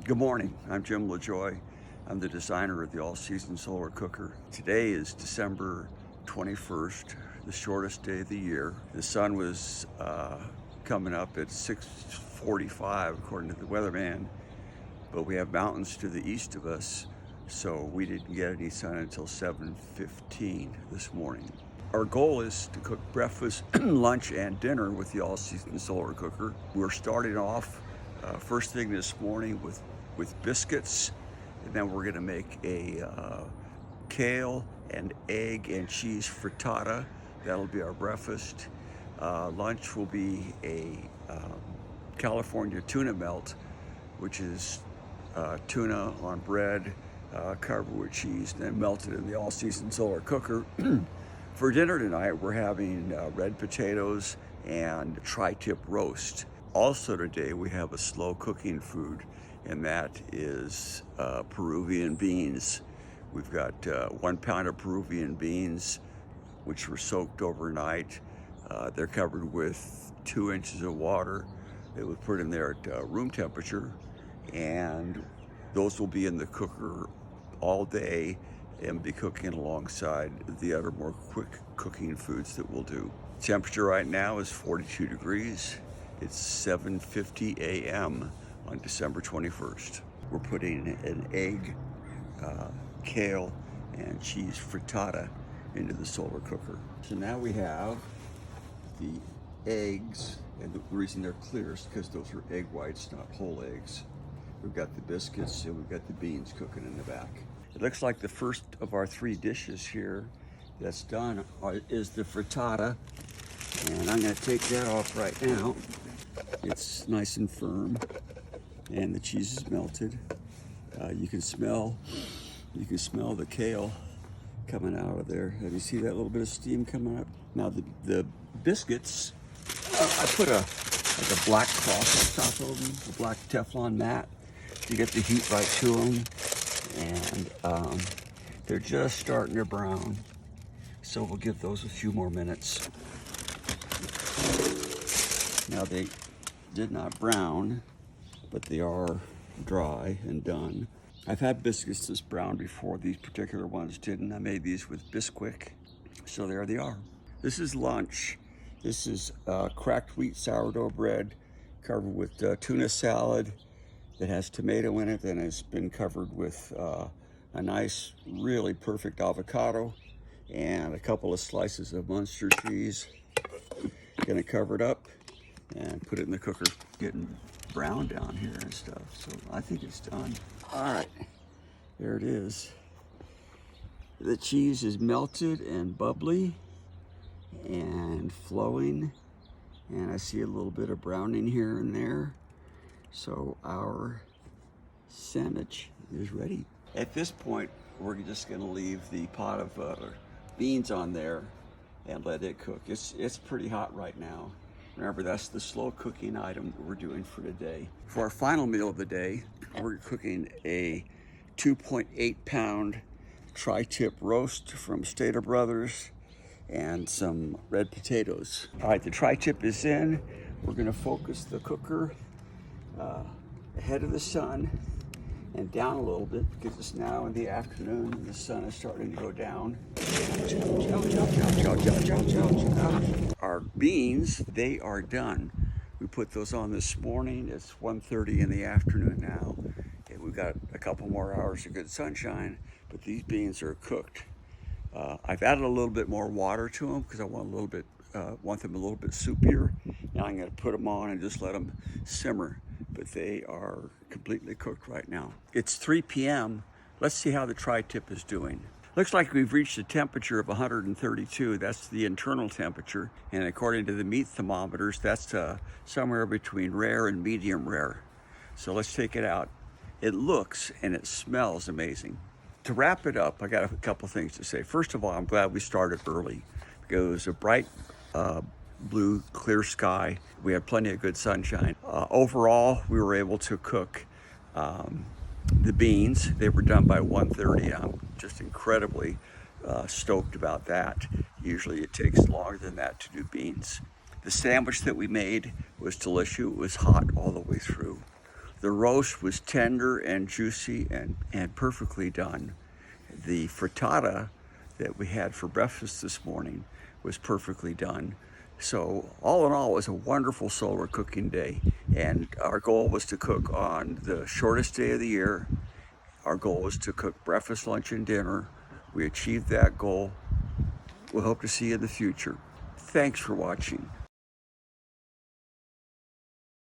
Good morning, I'm Jim LaJoy. I'm the designer of the all-season solar cooker. Today is December 21st, the shortest day of the year. The sun was coming up at 6:45 according to the weatherman, but we have mountains to the east of us, so we didn't get any sun until 7:15 this morning. Our goal is to cook breakfast, lunch, and dinner with the all-season solar cooker. We're starting off first thing this morning with biscuits, and then we're gonna make a kale and egg and cheese frittata. That'll be our breakfast. Lunch will be a California tuna melt, which is tuna on bread, covered with cheese, and then melted in the all-season solar cooker. For dinner tonight, we're having red potatoes and tri-tip roast. Also today, we have a slow cooking food, and that is Peruvian beans. We've got 1 pound of Peruvian beans, which were soaked overnight. They're covered with 2 inches of water. They was put in there at room temperature, and those will be in the cooker all day and be cooking alongside the other more quick cooking foods that we'll do. Temperature right now is 42 degrees. It's 7:50 a.m. on December 21st. We're putting an egg, kale, and cheese frittata into the solar cooker. So now we have the eggs, and the reason they're clear is because those are egg whites, not whole eggs. We've got the biscuits and we've got the beans cooking in the back. It looks like the first of our 3 dishes here that's done is the frittata, and I'm going to take that off right now. It's nice and firm, and the cheese is melted. You can smell the kale coming out of there. Have you see that little bit of steam coming up? Now the biscuits, I put a black cloth on top of them, a black Teflon mat to get the heat right to them, and they're just starting to brown. So we'll give those a few more minutes. Now they did not brown, but they are dry and done. I've had biscuits this brown before. These particular ones didn't. I made these with Bisquick, so there they are. This is lunch. This is cracked wheat sourdough bread covered with tuna salad that has tomato in it, and it's been covered with a nice, really perfect avocado and a couple of slices of Munster cheese. Gonna cover it up and put it in the cooker. Getting brown down here and stuff, so I think it's done. All right, there it is. The cheese is melted and bubbly and flowing, and I see a little bit of browning here and there. So our sandwich is ready. At this point, we're just gonna leave the pot of beans on there and let it cook. It's pretty hot right now. Remember, that's the slow cooking item that we're doing for today. For our final meal of the day, we're cooking a 2.8 pound tri-tip roast from Stater Brothers and some red potatoes. All right, the tri-tip is in. We're gonna focus the cooker ahead of the sun and down a little bit because it's now in the afternoon and the sun is starting to go down. Our beans, they are done. We put those on this morning. It's 1:30 in the afternoon now, and we've got a couple more hours of good sunshine, but these beans are cooked. I've added a little bit more water to them because I want them a little bit soupier. Now I'm going to put them on and just let them simmer, but they are completely cooked right now. It's 3 p.m. Let's see how the tri-tip is doing. Looks like we've reached a temperature of 132. That's the internal temperature, and according to the meat thermometers, that's somewhere between rare and medium rare. So let's take it out. It looks and it smells amazing. To wrap it up, I got a couple things to say. First of all, I'm glad we started early because it was a bright blue, clear sky. We had plenty of good sunshine. Overall, we were able to cook the beans. They were done by 1:30. I'm just incredibly stoked about that. Usually it takes longer than that to do beans. The sandwich that we made was delicious. It was hot all the way through. The roast was tender and juicy and perfectly done. The frittata that we had for breakfast this morning was perfectly done. So all in all, it was a wonderful solar cooking day. And our goal was to cook on the shortest day of the year. Our goal was to cook breakfast, lunch, and dinner. We achieved that goal. We'll hope to see you in the future. Thanks for watching.